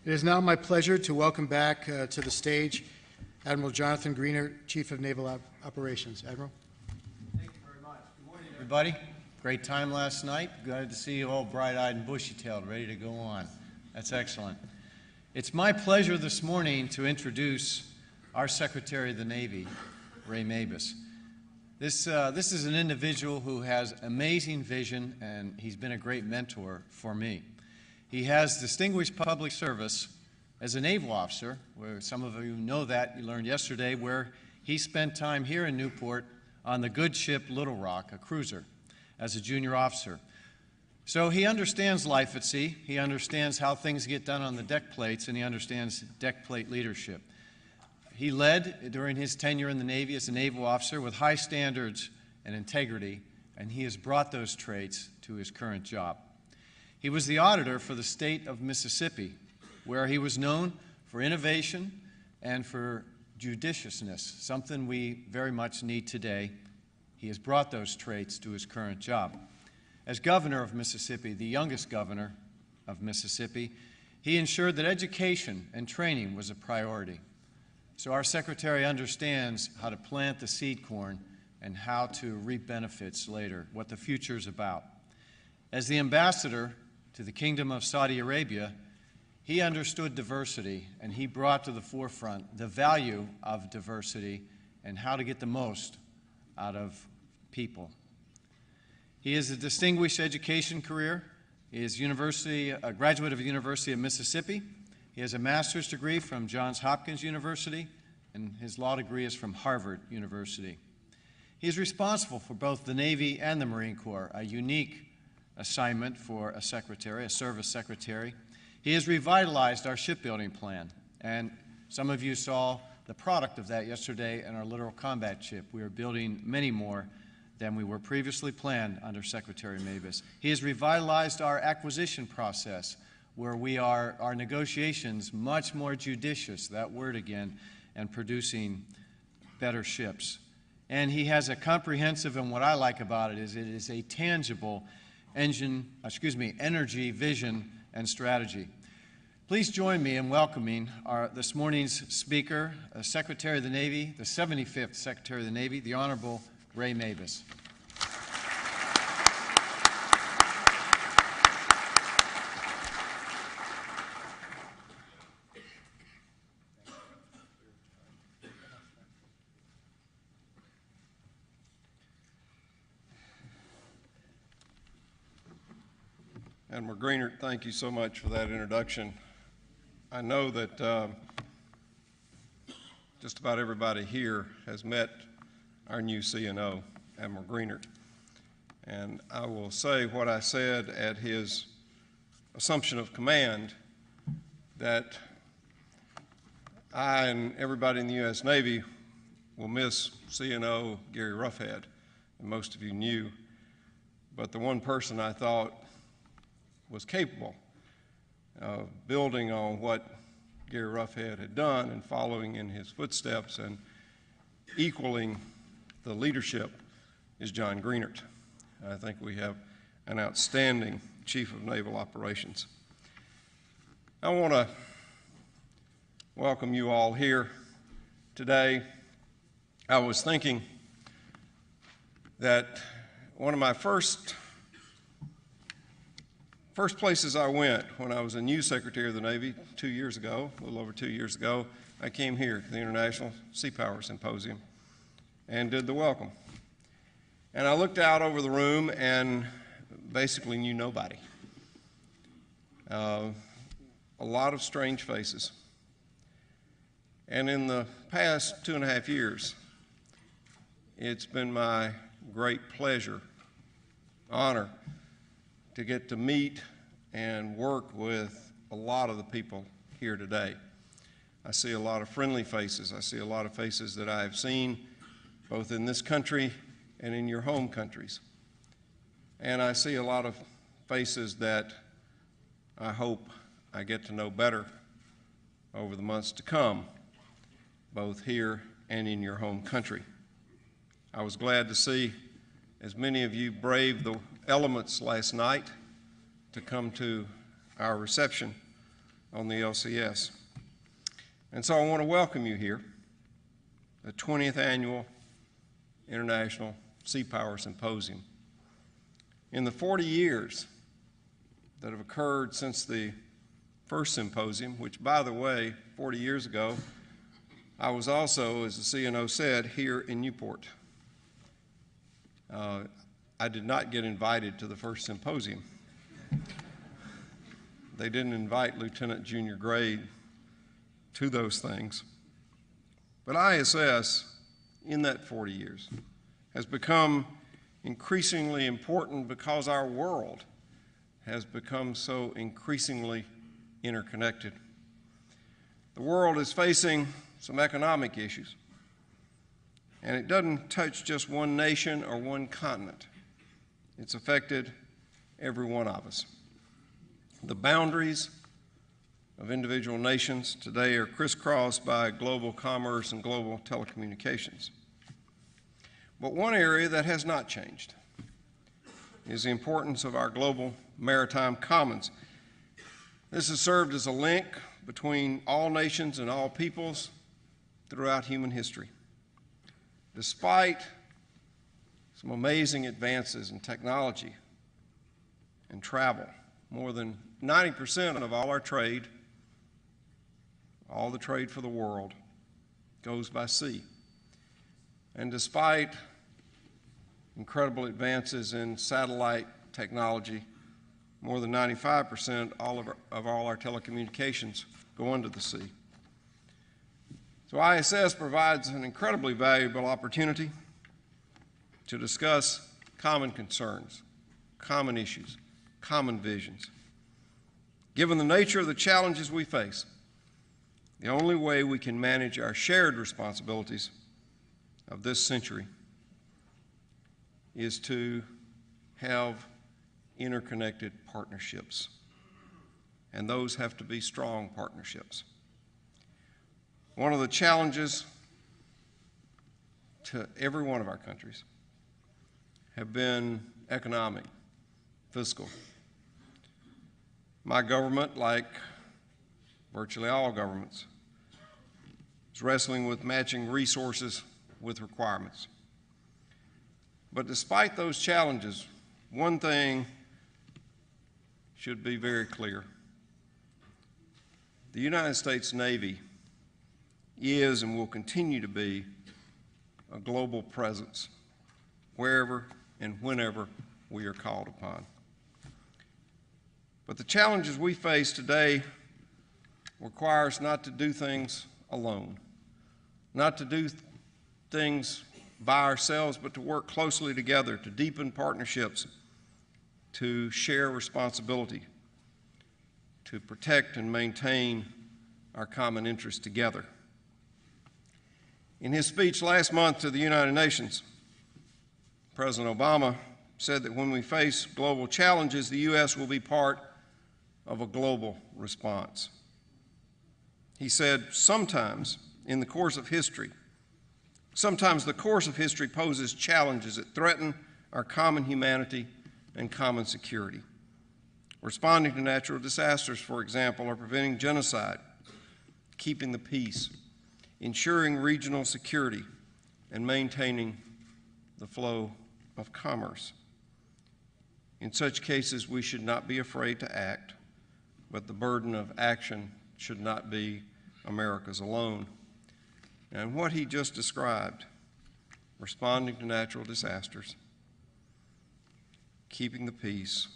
It is now my pleasure to welcome back to the stage Admiral Jonathan Greenert, Chief of Naval Operations. Admiral. Thank you very much. Good morning, everybody. Great time last night. Glad to see you all bright-eyed and bushy-tailed, ready to go on. That's excellent. It's my pleasure this morning to introduce our Secretary of the Navy, Ray Mabus. This is an individual who has amazing vision, and he's been a great mentor for me. He has distinguished public service as a naval officer, where some of you know that, you learned yesterday, where he spent time here in Newport on the good ship Little Rock, a cruiser, as a junior officer. So he understands life at sea, he understands how things get done on the deck plates, and he understands deck plate leadership. He led during his tenure in the Navy as a naval officer with high standards and integrity, and he has brought those traits to his current job. He was the auditor for the state of Mississippi, where he was known for innovation and for judiciousness, something we very much need today. He has brought those traits to his current job. As governor of Mississippi, the youngest governor of Mississippi, he ensured that education and training was a priority. So our secretary understands how to plant the seed corn and how to reap benefits later, what the future is about. As the ambassador to the Kingdom of Saudi Arabia, he understood diversity, and he brought to the forefront the value of diversity and how to get the most out of people. He has a distinguished education career. He is a graduate of the University of Mississippi. He has a master's degree from Johns Hopkins University, and his law degree is from Harvard University. He is responsible for both the Navy and the Marine Corps, a unique assignment for a secretary, a service secretary. He has revitalized our shipbuilding plan, and some of you saw the product of that yesterday in our littoral combat ship. We are building many more than we were previously planned under Secretary Mabus. He has revitalized our acquisition process, where our negotiations much more judicious, that word again, and producing better ships. And he has a comprehensive, and what I like about it is a tangible energy, vision, and strategy. Please join me in welcoming this morning's speaker, Secretary of the Navy, the 75th Secretary of the Navy, the Honorable Ray Mabus. Admiral Greenert, thank you so much for that introduction. I know that just about everybody here has met our new CNO, Admiral Greenert. And I will say what I said at his assumption of command, that I and everybody in the U.S. Navy will miss CNO Gary Roughead, and most of you knew. But the one person I thought was capable of building on what Gary Roughead had done and following in his footsteps and equaling the leadership is John Greenert. I think we have an outstanding Chief of Naval Operations. I want to welcome you all here today. I was thinking that one of my first places I went when I was a new Secretary of the Navy 2 years ago, a little over 2 years ago, I came here to the International Seapower Symposium and did the welcome. And I looked out over the room and basically knew nobody. A lot of strange faces. And in the past 2.5 years, it's been my great pleasure, honor, to get to meet and work with a lot of the people here today. I see a lot of friendly faces. I see a lot of faces that I have seen both in this country and in your home countries. And I see a lot of faces that I hope I get to know better over the months to come, both here and in your home country. I was glad to see as many of you braved the elements last night to come to our reception on the LCS. And so I want to welcome you here, the 20th Annual International Seapower Symposium. In the 40 years that have occurred since the first symposium, which, by the way, 40 years ago, I was also, as the CNO said, here in Newport. I did not get invited to the first symposium. They didn't invite lieutenant junior grade to those things. But ISS, in that 40 years, has become increasingly important because our world has become so increasingly interconnected. The world is facing some economic issues, and it doesn't touch just one nation or one continent. It's affected every one of us. The boundaries of individual nations today are crisscrossed by global commerce and global telecommunications. But one area that has not changed is the importance of our global maritime commons. This has served as a link between all nations and all peoples throughout human history. Despite some amazing advances in technology and travel, more than 90% of all our trade, all the trade for the world, goes by sea. And despite incredible advances in satellite technology, more than 95% of all our telecommunications go under the sea. So ISS provides an incredibly valuable opportunity to discuss common concerns, common issues, common visions. Given the nature of the challenges we face, the only way we can manage our shared responsibilities of this century is to have interconnected partnerships, and those have to be strong partnerships. One of the challenges to every one of our countries have been economic, fiscal. My government, like virtually all governments, is wrestling with matching resources with requirements. But despite those challenges, one thing should be very clear. The United States Navy is and will continue to be a global presence wherever and whenever we are called upon. But the challenges we face today require us not to do things alone, not to do things by ourselves, but to work closely together, to deepen partnerships, to share responsibility, to protect and maintain our common interests together. In his speech last month to the United Nations, President Obama said that when we face global challenges, the U.S. will be part of a global response. He said, sometimes the course of history poses challenges that threaten our common humanity and common security. Responding to natural disasters, for example, or preventing genocide, keeping the peace, ensuring regional security, and maintaining the flow of commerce. In such cases, we should not be afraid to act, but the burden of action should not be America's alone. And what he just described, responding to natural disasters, keeping the peace,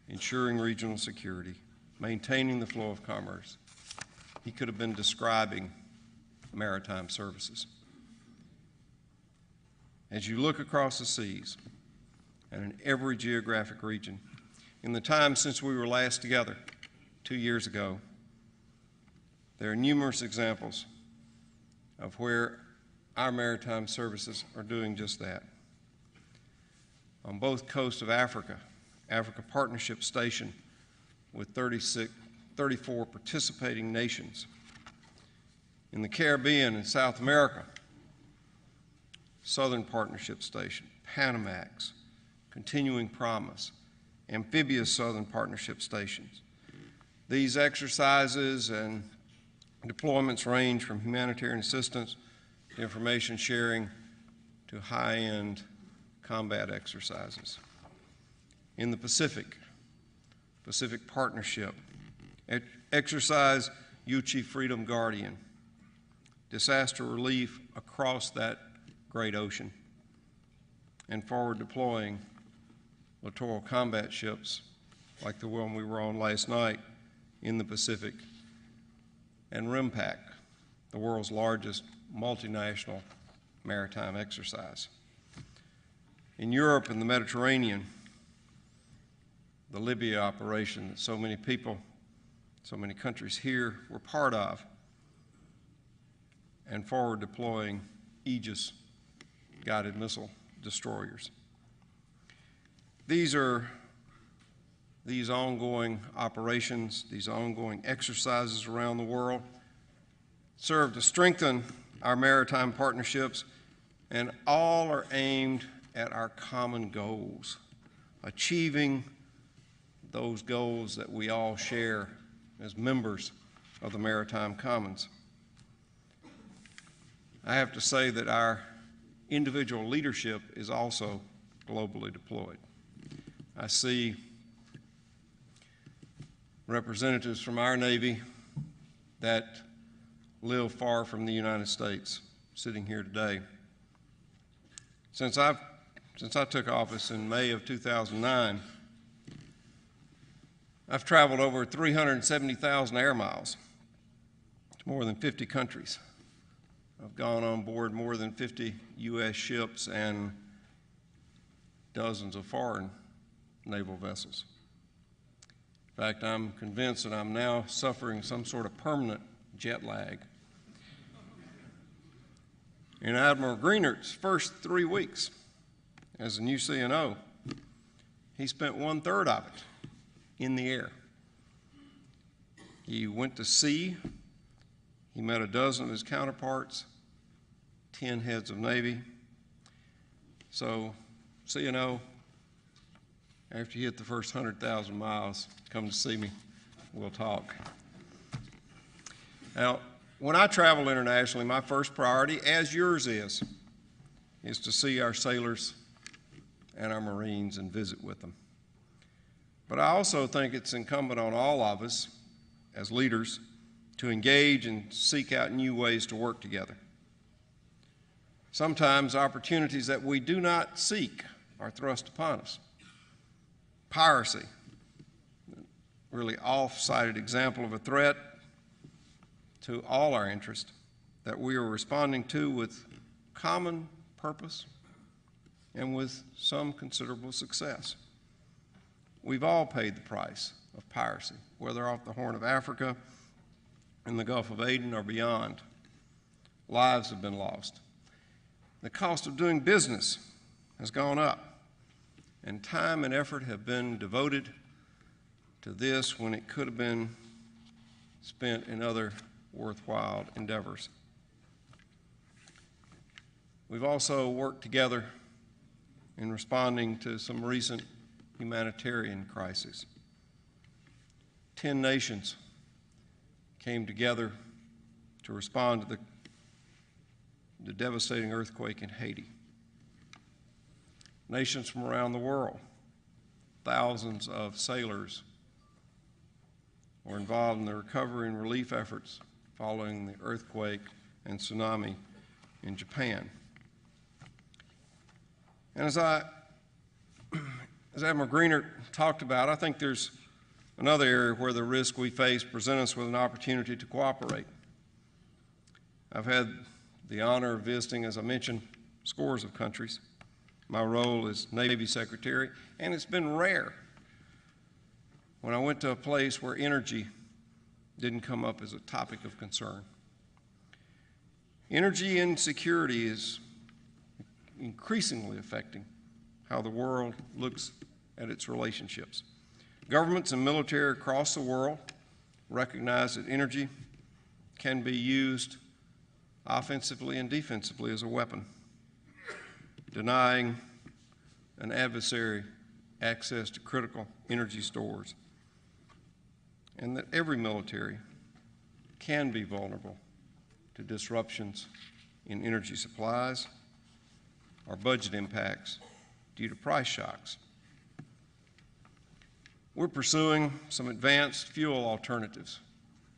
ensuring regional security, maintaining the flow of commerce, he could have been describing maritime services. As you look across the seas and in every geographic region, in the time since we were last together 2 years ago, there are numerous examples of where our maritime services are doing just that. On both coasts of Africa, Africa Partnership Station with 34 participating nations. In the Caribbean and South America, Southern Partnership Station, Panamax, Continuing Promise, Amphibious Southern Partnership Stations. These exercises and deployments range from humanitarian assistance to information sharing to high-end combat exercises. In the Pacific Partnership, exercise Uchi Freedom Guardian, disaster relief across that great ocean, and forward deploying littoral combat ships like the one we were on last night in the Pacific, and RIMPAC, the world's largest multinational maritime exercise. In Europe and the Mediterranean, the Libya operation that so many people, so many countries here were part of, and forward deploying Aegis guided missile destroyers. These ongoing operations, these ongoing exercises around the world serve to strengthen our maritime partnerships, and all are aimed at our common goals, achieving those goals that we all share as members of the Maritime Commons. I have to say that our individual leadership is also globally deployed. I see representatives from our Navy that live far from the United States sitting here today. Since I took office in May of 2009, I've traveled over 370,000 air miles to more than 50 countries. I've gone on board more than 50 U.S. ships and dozens of foreign naval vessels. In fact, I'm convinced that I'm now suffering some sort of permanent jet lag. In Admiral Greener's first 3 weeks as a new CNO, he spent 1/3 of it in the air. He went to sea. He met a dozen of his counterparts, 10 heads of Navy. So, CNO, after you hit the first 100,000 miles, come to see me. We'll talk. Now, when I travel internationally, my first priority, as yours is to see our sailors and our Marines and visit with them. But I also think it's incumbent on all of us as leaders to engage and seek out new ways to work together. Sometimes opportunities that we do not seek are thrust upon us. Piracy, really off-sided example of a threat to all our interests that we are responding to with common purpose and with some considerable success. We've all paid the price of piracy, whether off the Horn of Africa, in the Gulf of Aden, or beyond. Lives have been lost. The cost of doing business has gone up, and time and effort have been devoted to this when it could have been spent in other worthwhile endeavors. We've also worked together in responding to some recent humanitarian crises. 10 nations came together to respond to the devastating earthquake in Haiti. Nations from around the world, thousands of sailors were involved in the recovery and relief efforts following the earthquake and tsunami in Japan. And as Admiral Greener talked about, I think there's another area where the risks we face present us with an opportunity to cooperate. I've had the honor of visiting, as I mentioned, scores of countries. My role as Navy Secretary, and it's been rare when I went to a place where energy didn't come up as a topic of concern. Energy insecurity is increasingly affecting how the world looks at its relationships. Governments and military across the world recognize that energy can be used offensively and defensively as a weapon, denying an adversary access to critical energy stores. and that every military can be vulnerable to disruptions in energy supplies or budget impacts due to price shocks. We're pursuing some advanced fuel alternatives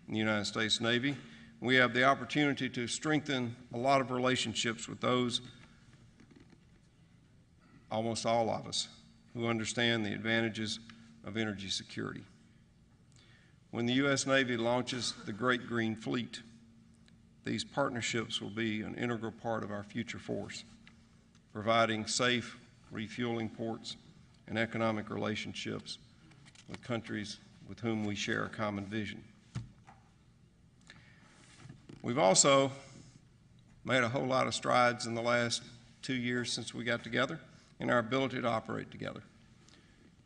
in the United States Navy. We have the opportunity to strengthen a lot of relationships with those, almost all of us, who understand the advantages of energy security. When the U.S. Navy launches the Great Green Fleet, these partnerships will be an integral part of our future force, providing safe refueling ports and economic relationships with countries with whom we share a common vision. We've also made a whole lot of strides in the last 2 years since we got together in our ability to operate together,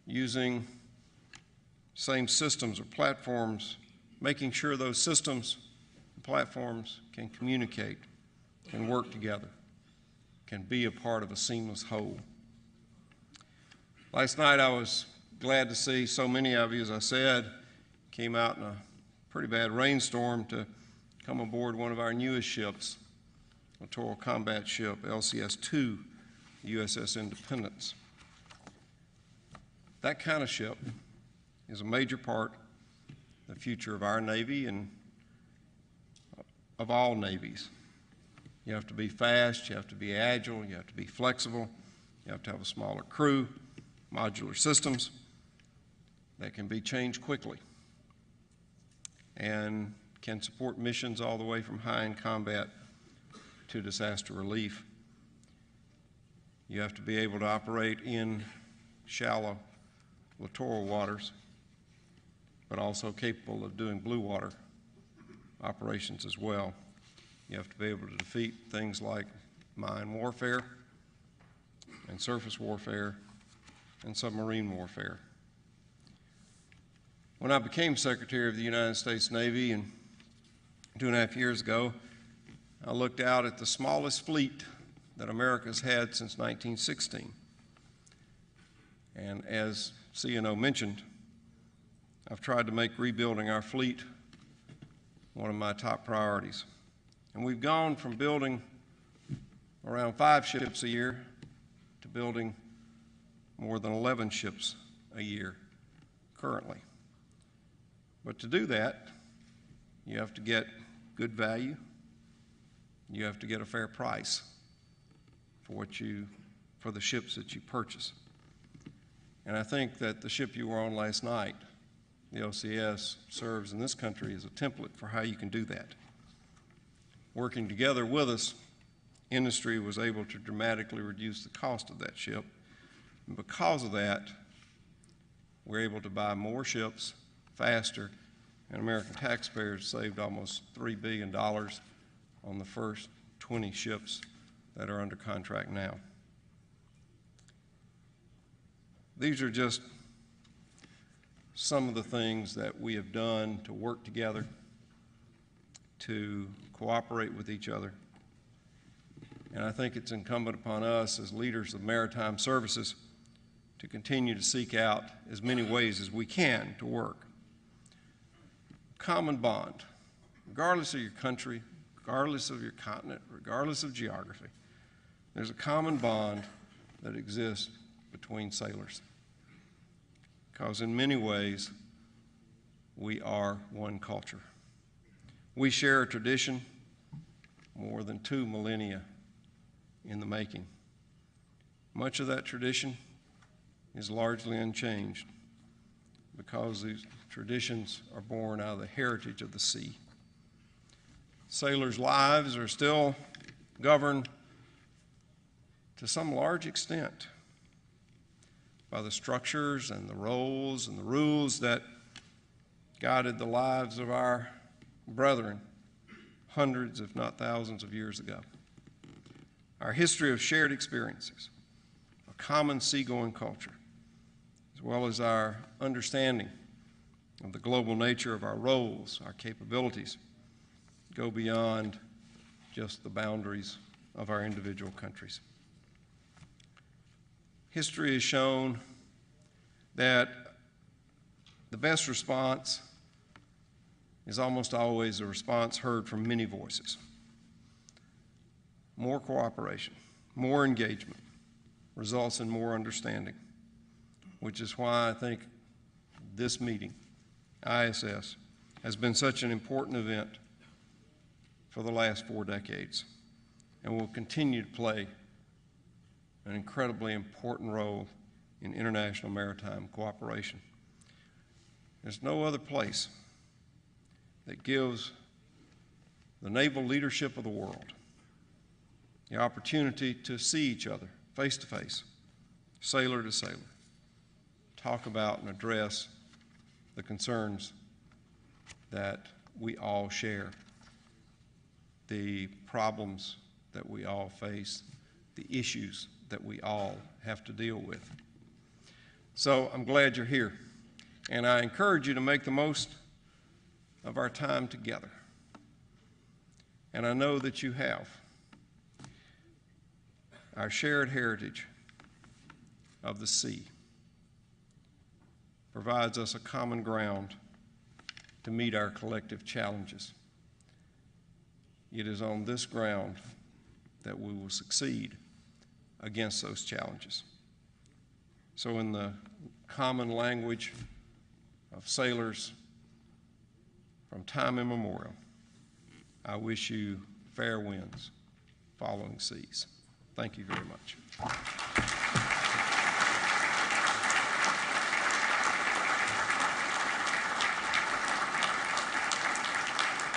using same systems or platforms, making sure those systems and platforms can communicate, can work together, can be a part of a seamless whole. Last night I was glad to see so many of you, as I said, came out in a pretty bad rainstorm to come aboard one of our newest ships, a littoral combat ship, LCS-2, USS Independence. That kind of ship is a major part of the future of our Navy and of all navies. You have to be fast, you have to be agile, you have to be flexible, you have to have a smaller crew, modular systems that can be changed quickly and can support missions all the way from high-end combat to disaster relief. You have to be able to operate in shallow littoral waters, but also capable of doing blue water operations as well. You have to be able to defeat things like mine warfare and surface warfare and submarine warfare. When I became Secretary of the United States Navy 2.5 years ago, I looked out at the smallest fleet that America's had since 1916. And as CNO mentioned, I've tried to make rebuilding our fleet one of my top priorities. And we've gone from building around 5 ships a year to building more than 11 ships a year currently. But to do that, you have to get good value, you have to get a fair price for the ships that you purchase. And I think that the ship you were on last night, the LCS, serves in this country as a template for how you can do that. Working together with us, industry was able to dramatically reduce the cost of that ship. And because of that, we're able to buy more ships faster, and American taxpayers saved almost $3 billion on the first 20 ships that are under contract now. These are just some of the things that we have done to work together, to cooperate with each other. And I think it's incumbent upon us as leaders of maritime services to continue to seek out as many ways as we can to work. Common bond, regardless of your country, regardless of your continent, regardless of geography, there's a common bond that exists between sailors. Because in many ways, we are one culture. We share a tradition more than 2 millennia in the making. Much of that tradition is largely unchanged because these traditions are born out of the heritage of the sea. Sailors' lives are still governed to some large extent by the structures and the roles and the rules that guided the lives of our brethren hundreds, if not thousands of years ago. Our history of shared experiences, a common seagoing culture, as well as our understanding of the global nature of our roles, our capabilities, go beyond just the boundaries of our individual countries. History has shown that the best response is almost always a response heard from many voices. More cooperation, more engagement results in more understanding, which is why I think this meeting, ISS, has been such an important event for the last 4 decades and will continue to play an incredibly important role in international maritime cooperation. There's no other place that gives the naval leadership of the world the opportunity to see each other face to face, sailor to sailor, talk about and address the concerns that we all share, the problems that we all face, the issues that we all have to deal with. So I'm glad you're here, and I encourage you to make the most of our time together. And I know that you have. Our shared heritage of the sea provides us a common ground to meet our collective challenges. It is on this ground that we will succeed against those challenges. So in the common language of sailors from time immemorial, I wish you fair winds following seas. Thank you very much.